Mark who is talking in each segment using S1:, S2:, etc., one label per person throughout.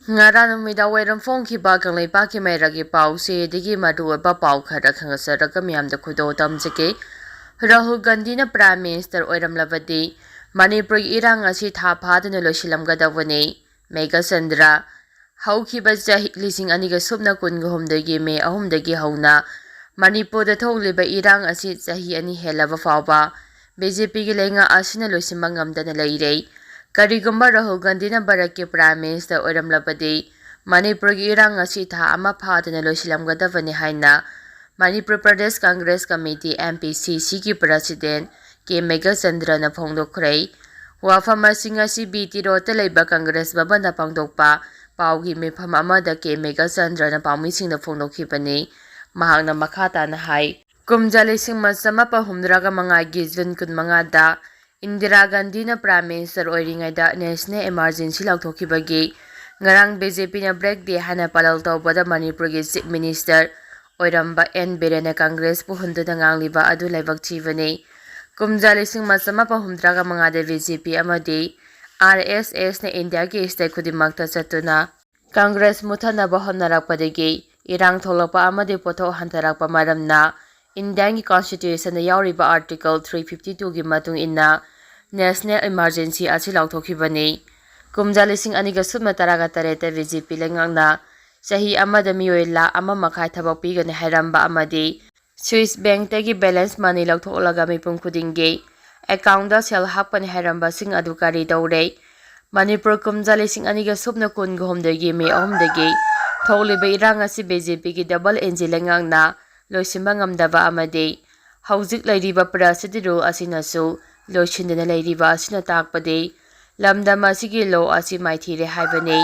S1: Ngara numida wairam phongkhiba kanglaipa ki mairagi pau se digi maruwa pau khara khangasaraga miyamda khudo tamjake Rahul Gandhi na Prime Minister oiram labadi Manipur irang asi tha phaduna loisilamgadawani Mega Sandra haukhiba chahi lising aniga subna kunga humdagi me ahumdagi hauna Manipur da tholiba irang asi chahi ani helaba fawba BJP gi lenga asina loisimangamdana leirei Karigumba Rahul Gandhi na Barakki Prime Minister oiram labadi Manipur gi irang asi tha ama phaduna loisilamgadawani haina Manipur Pradesh Congress Committee MPCC ki President K Mega Sandra na phongdokhrei wapham asi BT Rota leiba Congress baba na pangdokpa paugi mifam amada K Mega Sandra na pawmising na phongdokhibani mahakna makhata na hai kumjali sing masama pa humdraga mga June 15 da Indira Gandhi na Prime Minister oiringai da National Emergency lauthokibagi ngarang BJP na break day hana palal tawbada Manipur gi Chief Minister oiramba N Birena Congress pu hunduna ngangliba adu laibak chivani kumjali sing masama pa humdraga mga de BJP amadi RSS na India gi state kudimakta chatuna Congress muthanaba honnarakpadagi irang tholapa amadi potho hantarakpa maramna Indian Constitution na yauriba Article 352 gi matung inna National Emergency asi lauthokibani kumjali sing aniga sumna taraga tareta BJP lengangna Sahi amada miyoila ama makai thabak pigani hairamba amadi Swiss Bank tagi balance money lautholaga mipum khudingi account da sel hapani hairamba sing adukari daure Manipur kumjali sing aniga subna kun gomdagi me ahumdagi tholiba irang asi BJP gi double engine lengangna loisimba ngamdaba amadi haujik lairiba president rule asinasu loisindana lairiba asina takpade lamdam asigi law asi maithire haibani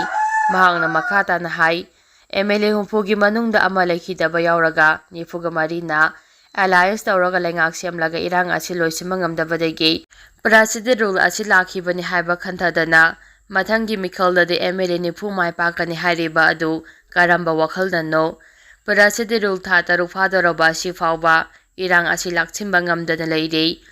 S1: mahangna makhata na hai MLA humpugi manungda ama laikhidaba yauraga nifuga marina alliance tawraga lengak semlaga irang asi loisimangamdabadagi president rule asi lakhibani haiba khanthadana mathangi mikhalda de MLA nifu mai pakani hairiba adu karamba wakhaldanno president rule tha taru fadoroba si fawba irang asi lakchimba ngamdana leiri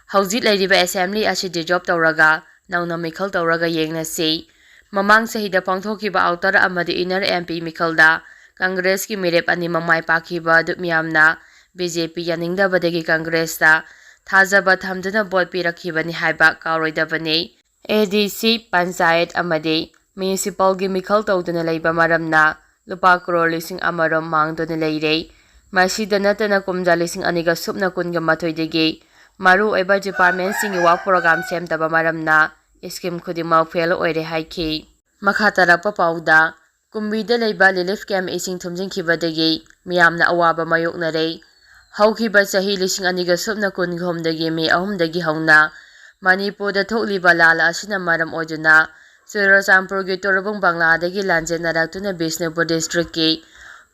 S1: haujit lairiba assembly asi dissolve tawraga nauna mikhal tawraga yengnasi Mamang sahida pangthokiba outer amadi inner MP Mikhalda Congress ki mirep ani mamai pakhiba dumyamna BJP yaningdabadagi Congress ta thajaba thamduna vote pirakhibani haiba kauroidabani ADC Panchayat amadi municipal gi mikhal tawduna leiba maramna lupa crore lising amarom mangduna leirei masida natana kumja lising aniga subna kunga mathoidagi maru oiba department singi work program semtaba maramna Scheme khudima fail oire haiki makhatarapa pauda kumbida leiba relief camp ising thumjingkhibadagi miyamna awaba mayoknarei haukhiba chahi lising aniga subna kun ghomdagi me ahumdagi hauna Manipur da thokliba lala asina maram oiduna Churachampur gi Torbung Bangladagi lanjenaratuna Bishnupur district ki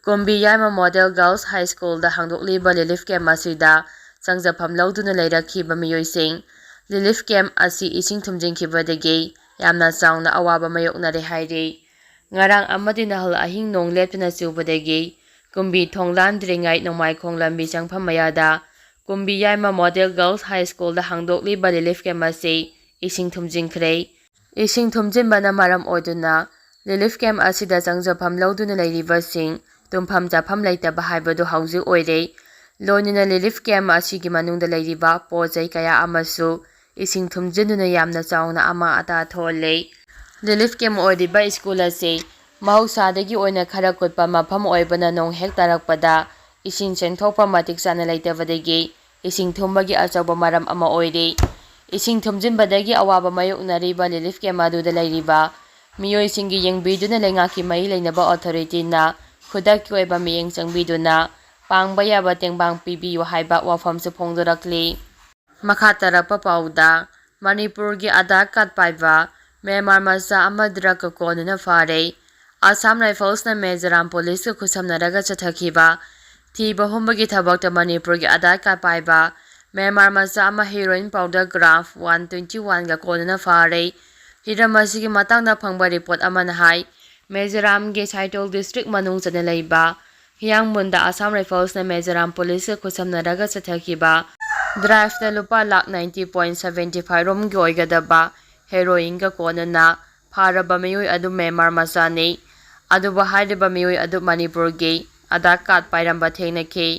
S1: Kumbi Yaima Model Girls High School da hangdokliba relief camp asida changjafam lauduna leirakhiba miyoising Relief camp asi ising thumjingkhibadagi yamna chawna awaba mayoknare hairi ngarang amadi nahal ahing nong lepna chubadagi kumbi thonglan dringai nongmai khonglambi changpham mayada kumbi yaima Model Girls High School da hangdokli ba relief camp asi ising thumjingkhrei ising thumjinbana maram oiduna relief camp asi da changjafam lauduna leiriba sing tumpham jafam leitaba haibadu hauji oire lonina relief camp asi gi manungda leiriba pojai kaya amasu ising thumjinduna yamna chawna ama ata tholle relief camp oidiba school ase mahausadagi oina khara kutpa mafam oibana nong hek tarakpada ising chengthokpa matik chana leitabadagi ising thumbagi achawba maram ama oire ising thumjinbadagi awaba mayoknariba relief camp aduda leiriba miyoi singi yengbiduna lengaki mai leinaba authority na khudakki oiba miyeng changbiduna pangba yaba tengbang pibiyo haiba wafam se phongdorakli Makhatarapa pauda Manipur gi Aadhaar card paiba Myanmar macha amadra ka konuna fare Assam Rifles na Mizoram Police ka khusamnaraga chathakhiba thiba humbagi thabakta Manipur gi Aadhaar card paiba Myanmar macha ama heroin powder graph 121 ga konuna fare hiramasi gi matangna phangba report amana hai Mizoram gi Saitol district manung chana leiba Hiyang munda Assam Rifles na Mizoram Police ka khusamnaraga chathakhiba drive na lupa lakh 90.75 rom gi oigadaba heroin ga konana pharaba miyoi adu Myanmar masani ꯑꯗꯨꯕꯨ ꯍꯥꯏꯔꯤꯕ ꯃꯤꯑꯣꯏ ꯑꯗꯨ ꯃꯅꯤꯄꯨꯔꯒꯤ Aadhaar card ꯄꯥꯏꯔꯝꯕ ꯊꯦꯡꯅꯈꯤ꯫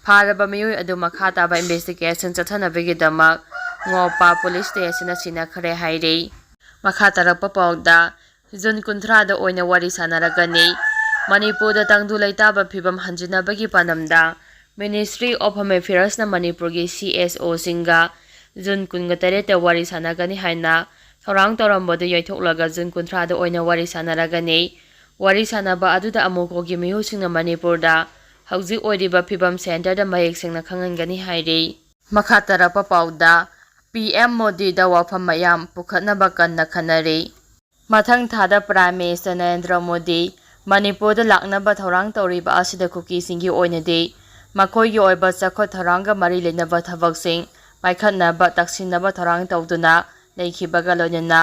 S1: ꯐꯥꯔꯕ ꯃꯤꯑꯣꯏ ꯑꯗꯨ ꯃꯈꯥ ꯇꯥꯕ ꯏꯟꯚꯦꯁꯇꯤꯒꯦꯁꯟ ꯆꯠꯊꯅꯕꯒꯤꯗꯃꯛ ꯉꯣꯄꯥ ꯄꯨꯂꯤꯁ ꯁ꯭ꯇꯦꯁꯟꯗ ꯁꯤꯟꯅꯈ꯭ꯔꯦ ꯍꯥꯏꯔꯤ꯫ ꯃꯈꯥ ꯇꯥꯔꯛꯄ ꯄꯥꯎꯗ ꯖꯨꯟ 30ꯗ ꯑꯣꯏꯅ ꯋꯥꯔꯤ ꯁꯥꯟꯅꯔꯒꯅꯤ꯫ ꯃꯅꯤꯄꯨꯔꯗ ꯇꯪꯗꯨ ꯂꯩꯇꯥꯕ ꯐꯤꯚꯝ ꯍꯟꯖꯤꯟꯅꯕꯒꯤ ꯄꯥꯟꯗꯝꯗ ꯃꯤꯅꯤꯁꯇ꯭ꯔꯤ ꯑꯣꯐ ꯍꯣꯝ ꯑꯦꯐꯤꯌꯔꯁꯅ ꯃꯅꯤꯄꯨꯔꯒꯤ CSOꯁꯤꯡꯒ ꯖꯨꯟ 28ꯗ ꯋꯥꯔꯤ ꯁꯥꯟꯅꯒꯅꯤ ꯍꯥꯏꯅ ꯊꯧꯔꯥꯡ ꯇꯧꯔꯝꯕꯗꯨ ꯌꯩꯊꯣꯛꯂꯒ ꯖꯨꯟ 30ꯗ ꯑꯣꯏꯅ ꯋꯥꯔꯤ ꯁꯥꯟꯅꯔꯒꯅꯤ꯫ ꯋꯥꯔꯤ ꯁꯥꯟꯅꯕ ꯑꯗꯨꯗ ꯑꯃꯨꯛꯀꯣꯒꯤ ꯃꯤꯍꯨꯠꯁꯤꯡꯅ ꯃꯅꯤꯄꯨꯔꯗ ꯍꯧꯖꯤꯛ ꯑꯣꯏꯔꯤꯕ ꯐꯤꯚꯝ ꯁꯦꯟꯇꯔꯗ ꯃꯌꯦꯛ ꯁꯦꯡꯅ ꯈꯪꯍꯟꯒꯅꯤ ꯍꯥꯏꯔꯤ꯫ ꯃꯈꯥ ꯇꯥꯔꯛꯄ ꯄꯥꯎꯗ PM ꯃꯣꯗꯤꯗ ꯋꯥꯐꯝ ꯃꯌꯥꯝ ꯄꯨꯈꯠꯅꯕ ꯀꯟꯅ ꯈꯟꯅꯔꯤ꯫ ꯃꯊꯪ ꯊꯥꯗ ꯄ꯭ꯔꯥꯏꯝ ꯃꯤꯅꯤꯁꯇꯔ ꯅꯔꯦꯟꯗ꯭ꯔ ꯃꯣꯗꯤ ꯃꯅꯤꯄꯨꯔꯗ ꯂꯥꯛꯅꯕ ꯊꯧꯔꯥꯡ ꯇꯧꯔꯤꯕ ꯑꯁꯤꯗ ꯀꯨꯀꯤꯁꯤꯡꯒꯤ ꯑꯣꯏꯅꯗꯤ ꯃꯈꯣꯏꯒꯤ ꯑꯣꯏꯕ ꯆꯥꯎꯈꯠ ꯊꯧꯔꯥꯡꯒ ꯃꯔꯤ ꯂꯩꯅꯕ ꯊꯕꯛꯁꯤꯡ ꯄꯥꯏꯈꯠꯅꯕ ꯇꯛꯁꯤꯟꯅꯕ ꯊꯧꯔꯥꯡ ꯇꯧꯗꯨꯅ ꯂꯩꯈꯤꯕꯒ ꯂꯣꯏꯅꯅ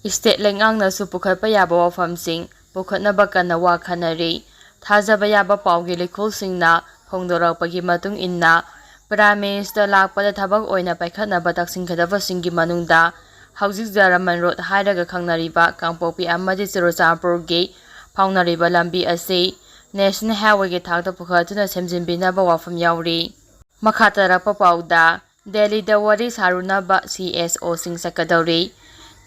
S1: ꯏꯁꯇꯦꯠ ꯂꯩꯉꯥꯛꯅꯁꯨ ꯄꯨꯈꯠꯄ ꯌꯥꯕ ꯋꯥꯐꯝꯁꯤꯡ ꯄꯨꯈꯠꯅꯕ ꯀꯟꯅ ꯋꯥ ꯈꯟꯅꯔꯤ꯫ ꯊꯥꯖꯕ ꯌꯥꯕ ꯄꯥꯎꯒꯤ ꯂꯤꯈꯨꯜꯁꯤꯡꯅ ꯐꯣꯡꯗꯣꯔꯛꯄꯒꯤ ꯃꯇꯨꯡ ꯏꯟꯅ ꯄ꯭ꯔꯥꯏꯝ ꯃꯤꯅꯤꯁꯇꯔ ꯂꯥꯛꯄꯗ ꯊꯕꯛ ꯑꯣꯏꯅ ꯄꯥꯏꯈꯠꯅꯕ ꯇꯛꯁꯤꯟꯒꯗꯕꯁꯤꯡꯒꯤ ꯃꯅꯨꯡꯗ ꯍꯧꯖꯤꯛ ꯖꯔꯃꯟ ꯔꯣꯗ ꯍꯥꯏꯔꯒ ꯈꯪꯅꯔꯤꯕ ꯀꯥꯡꯄꯣꯛꯄꯤ ꯑꯃꯗꯤ ꯆꯨꯔꯆꯥꯟꯄꯨꯔꯒꯤ ꯐꯥꯎꯅꯔꯤꯕ ꯂꯝꯕꯤ ꯑꯁꯤ ꯅꯦꯁꯅꯦꯜ ꯍꯥꯏꯋꯦꯒꯤ ꯊꯥꯛꯇ ꯄꯨꯈꯠꯇꯨꯅ ꯁꯦꯝꯖꯤꯟꯕꯤꯅꯕ ꯋꯥꯐꯝ ꯌꯥꯎꯔꯤ꯫ ꯃꯈꯥ ꯇꯥꯔꯛꯄ ꯄꯥꯎꯗ ꯗꯦꯜꯂꯤꯗ ꯋꯥꯔꯤ ꯁꯥꯔꯨꯅꯕ CSOꯁꯤꯡ ꯆꯠꯀꯗꯧꯔꯤ꯫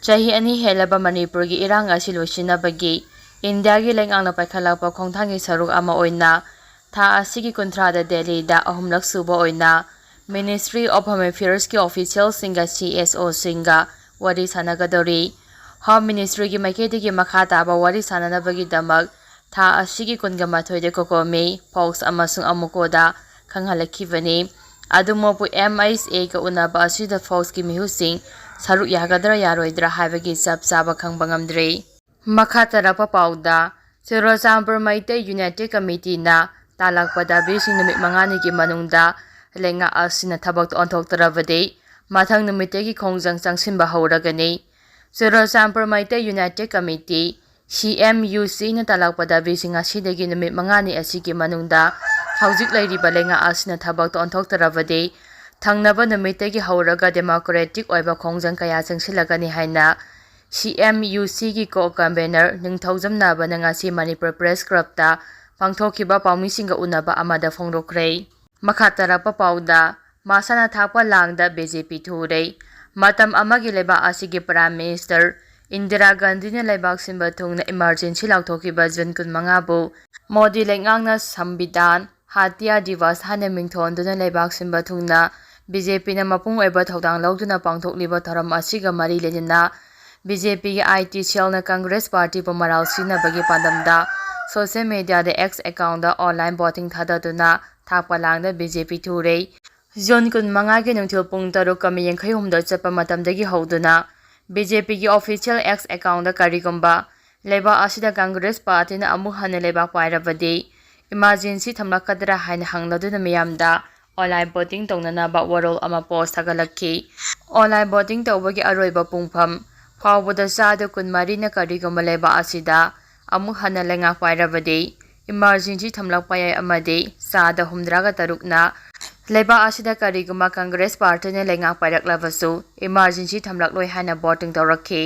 S1: ꯆꯍꯤ 2 ꯍꯦꯜꯂꯕ ꯃꯅꯤꯄꯨꯔꯒꯤ ꯏꯔꯥꯡ ꯑꯁꯤ ꯂꯣꯏꯁꯤꯟꯅꯕꯒꯤ ꯏꯟꯗꯤꯌꯥꯒꯤ ꯂꯩꯉꯥꯛꯅ ꯄꯥꯏꯈꯠꯂꯛꯄ ꯈꯣꯡꯊꯥꯡꯒꯤ ꯁꯔꯨꯛ ꯑꯃ ꯑꯣꯏꯅ ꯊꯥ ꯑꯁꯤꯒꯤ 30ꯗ ꯗꯦꯜꯂꯤꯗ ꯑꯍꯨꯝꯂꯛ ꯁꯨꯕ ꯑꯣꯏꯅ ꯃꯤꯅꯤꯁꯇ꯭ꯔꯤ ꯑꯣꯐ ꯍꯣꯝ ꯑꯦꯐꯤꯌꯔꯁꯀꯤ ꯑꯣꯐꯤꯁꯤꯌꯦꯜꯁꯤꯡꯒ CSOꯁꯤꯡꯒ ꯋꯥꯔꯤ ꯁꯥꯟꯅꯒꯗꯧꯔꯤ꯫ ꯍꯣꯝ ꯃꯤꯅꯤꯁꯇ꯭ꯔꯤꯒꯤ ꯃꯥꯏꯀꯩꯗꯒꯤ ꯃꯈꯥ ꯇꯥꯕ ꯋꯥꯔꯤ ꯁꯥꯟꯅꯅꯕꯒꯤꯗꯃꯛ ꯊꯥ ꯑꯁꯤꯒꯤ 28ꯗ ꯀꯣꯀꯣꯃꯤ, ꯐꯣꯛꯁ ꯑꯃꯁꯨꯡ ꯑꯃꯨꯀꯣꯗ ꯈꯪꯍꯜꯂꯛꯈꯤꯕꯅꯤ꯫ ꯑꯗꯨꯃꯛꯄꯨ MHAꯒ ꯎꯅꯕ ꯑꯁꯤꯗ ꯐꯣꯛꯁꯀꯤ ꯃꯤꯍꯨꯠꯁꯤꯡ ꯁꯔꯨꯛ ꯌꯥꯒꯗ꯭ꯔꯥ ꯌꯥꯔꯣꯏꯗ꯭ꯔꯥ ꯍꯥꯏꯕꯒꯤ ꯆꯞ ꯆꯥꯕ ꯈꯪꯕ ꯉꯝꯗ꯭ꯔꯤ꯫ ꯃꯈꯥ ꯇꯥꯔꯛꯄ ꯄꯥꯎꯗ ꯆꯨꯔꯆꯥꯟꯄꯨꯔ ꯃꯩꯇꯩ ꯌꯨꯅꯥꯏꯇꯦꯗ ꯀꯃꯤꯇꯤꯅ ꯇꯥꯜꯂꯛꯄ ꯗꯥꯕꯤꯁꯤꯡ ꯅꯨꯃꯤꯠ 5ꯅꯤꯒꯤ ꯃꯅꯨꯡꯗ ꯂꯩꯉꯥꯛ ꯑꯁꯤꯅ ꯊꯕꯛꯇ ꯑꯣꯟꯊꯣꯛꯇ꯭ꯔꯕꯗꯤ ꯃꯊꯪ ꯅꯨꯃꯤꯠꯇꯒꯤ ꯈꯣꯡꯖꯪ ꯆꯪꯁꯤꯟꯕ ꯍꯧꯔꯒꯅꯤ꯫ ꯆꯨꯔꯆꯥꯟꯄꯨꯔ ꯃꯩꯇꯩ ꯌꯨꯅꯥꯏꯇꯦꯗ ꯀꯃꯤꯇꯤ CMUCꯅ ꯇꯥꯜꯂꯛꯄ ꯗꯥꯕꯤꯁꯤꯡ ꯑꯁꯤꯗꯒꯤ ꯅꯨꯃꯤꯠ 5ꯅꯤ ꯑꯁꯤꯒꯤ ꯃꯅꯨꯡꯗ ꯍꯧꯖꯤꯛ ꯂꯩꯔꯤꯕ ꯂꯩꯉꯥꯛ ꯑꯁꯤꯅ ꯊꯕꯛꯇ ꯑꯣꯟꯊꯣꯛꯇ꯭ꯔꯕꯗꯤ ꯊꯪꯅꯕ ꯅꯨꯃꯤꯠꯇꯒꯤ ꯍꯧꯔꯒ ꯗꯦꯃꯣꯀ꯭ꯔꯦꯇꯤꯛ ꯑꯣꯏꯕ ꯈꯣꯡꯖꯪ ꯀꯌꯥ ꯆꯪꯁꯤꯜꯂꯒꯅꯤ ꯍꯥꯏꯅ CMUCꯒꯤ ꯀꯣ-ꯀꯟꯚꯦꯅꯔ ꯅꯤꯡꯊꯧꯖꯝ ꯅꯕꯅ ꯉꯁꯤ ꯃꯅꯤꯄꯨꯔ ꯄ꯭ꯔꯦꯁ ꯀ꯭ꯂꯕꯇ ꯄꯥꯡꯊꯣꯛꯈꯤꯕ ꯄꯥꯎꯃꯤꯁꯤꯡꯒ ꯎꯅꯕ ꯑꯃꯗ ꯐꯣꯡꯗꯣꯛꯈ꯭ꯔꯦ꯫ ꯃꯈꯥ ꯇꯥꯔꯛꯄ ꯄꯥꯎꯗ ꯃꯁꯥꯅ ꯊꯥꯛꯄ ꯂꯥꯡꯗ BJP ꯊꯨꯔꯦ꯫ ꯃꯇꯝ ꯑꯃꯒꯤ ꯂꯩꯕꯥꯛ ꯑꯁꯤꯒꯤ ꯄ꯭ꯔꯥꯏꯝ ꯃꯤꯅꯤꯁꯇꯔ ꯏꯟꯗꯤꯔꯥ ꯒꯥꯟꯙꯤꯅ ꯂꯩꯕꯥꯛ ꯁꯤꯟꯕ ꯊꯨꯡꯅ ꯏꯃꯔꯖꯦꯟꯁꯤ ꯂꯥꯎꯊꯣꯛꯈꯤꯕ ꯖꯨꯟ 25ꯕꯨ ꯃꯣꯗꯤ ꯂꯩꯉꯥꯛꯅ ꯁꯝꯕꯤꯙꯥꯟ ꯍꯇ꯭ꯌꯥ ꯗꯤꯋꯁ ꯍꯥꯏꯅ ꯃꯤꯡꯊꯣꯟꯗꯨꯅ ꯂꯩꯕꯥꯛ ꯁꯤꯟꯕ ꯊꯨꯡꯅ BJPꯅ ꯃꯄꯨꯡ ꯑꯣꯏꯕ ꯊꯧꯗꯥꯡ ꯂꯧꯗꯨꯅ ꯄꯥꯡꯊꯣꯛꯂꯤꯕ ꯊꯧꯔꯝ ꯑꯁꯤꯒ ꯃꯔꯤ ꯂꯩꯅꯅ BJPꯒꯤ IT ꯁꯦꯜꯅ ꯀꯪꯒ꯭ꯔꯦꯁ ꯄꯥꯔꯇꯤꯕꯨ ꯃꯔꯥꯜ ꯁꯤꯖꯤꯟꯅꯕꯒꯤ ꯄꯥꯟꯗꯝꯗ ꯁꯣꯁꯤꯌꯦꯜ ꯃꯤꯗꯤꯌꯥꯗ X ꯑꯦꯀꯥꯎꯟꯗ ꯑꯣꯟꯂꯥꯏꯟ ꯚꯣꯇꯤꯡ ꯊꯥꯗꯗꯨꯅ ꯊꯥꯛꯄ ꯂꯥꯡꯗ BJP ꯊꯨꯔꯦ꯫ ꯖꯨꯟ 25ꯒꯤ ꯅꯨꯡꯊꯤꯜ ꯄꯨꯡ 6:43 ꯆꯠꯄ ꯃꯇꯝꯗꯒꯤ ꯍꯧꯗꯨꯅ BJPꯒꯤ ꯑꯣꯐꯤꯁꯤꯌꯦꯜ X ꯑꯦꯀꯥꯎꯟꯗ ꯀꯔꯤꯒꯨꯝꯕ ꯂꯩꯕꯥꯛ ꯑꯁꯤꯗ ꯀꯪꯒ꯭ꯔꯦꯁ ꯄꯥꯔꯇꯤꯅ ꯑꯃꯨꯛ ꯍꯟꯅ ꯂꯩꯕꯥꯛ ꯄꯥꯏꯔꯕꯗꯤ ꯏꯃꯔꯖꯦꯟꯁꯤ ꯊꯝꯂꯛꯀꯗ꯭ꯔꯥ ꯍꯥꯏꯅ ꯍꯪꯂꯗꯨꯅ ꯃꯤꯌꯥꯝꯗ ꯑꯣꯟꯂꯥꯏꯟ ꯚꯣꯇꯤꯡ ꯇꯧꯅꯅꯕ ꯋꯥꯔꯣꯜ ꯑꯃ ꯄꯣꯁꯠ ꯊꯥꯒꯠꯂꯛꯈꯤ꯫ ꯑꯣꯟꯂꯥꯏꯟ ꯚꯣꯇꯤꯡ ꯇꯧꯕꯒꯤ ꯑꯔꯣꯏꯕ ꯄꯨꯡꯐꯝ ꯐꯥꯎꯕꯗ ꯆꯥꯗ 23ꯅ ꯀꯔꯤꯒꯨꯝꯕ ꯂꯩꯕꯥꯛ ꯑꯁꯤꯗ ꯑꯃꯨꯛ ꯍꯟꯅ ꯂꯩꯉꯥꯛ ꯄꯥꯏꯔꯕꯗꯤ ꯏꯃꯔꯖꯦꯟꯁꯤ ꯊꯝꯂꯛꯄ ꯌꯥꯏ ꯑꯃꯗꯤ ꯆꯥꯗ 63ꯅ ꯂꯩꯕꯥꯛ ꯑꯁꯤꯗ ꯀꯔꯤꯒꯨꯝꯕ ꯀꯪꯒ꯭ꯔꯦꯁ ꯄꯥꯔꯇꯤꯅ ꯂꯩꯉꯥꯛ ꯄꯥꯏꯔꯛꯂꯕꯁꯨ ꯏꯃꯔꯖꯦꯟꯁꯤ ꯊꯝꯂꯛꯂꯣꯏ ꯍꯥꯏꯅ ꯚꯣꯇꯤꯡ ꯇꯧꯔꯛꯈꯤ꯫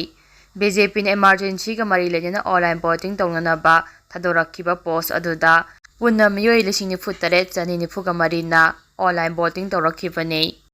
S1: BJPꯅ ꯏꯃꯔꯖꯦꯟꯁꯤꯒ ꯃꯔꯤ ꯂꯩꯅꯅ ꯑꯣꯟꯂꯥꯏꯟ ꯚꯣꯇꯤꯡ ꯇꯧꯅꯅꯕ ꯊꯥꯗꯣꯔꯛꯈꯤꯕ ꯄꯣꯁꯠ ꯑꯗꯨꯗ ꯄꯨꯟꯅ ꯃꯤꯑꯣꯏ 98,943ꯅ ꯑꯣꯟꯂꯥꯏꯟ ꯚꯣꯇꯤꯡ ꯇꯧꯔꯛꯈꯤꯕꯅꯤ꯫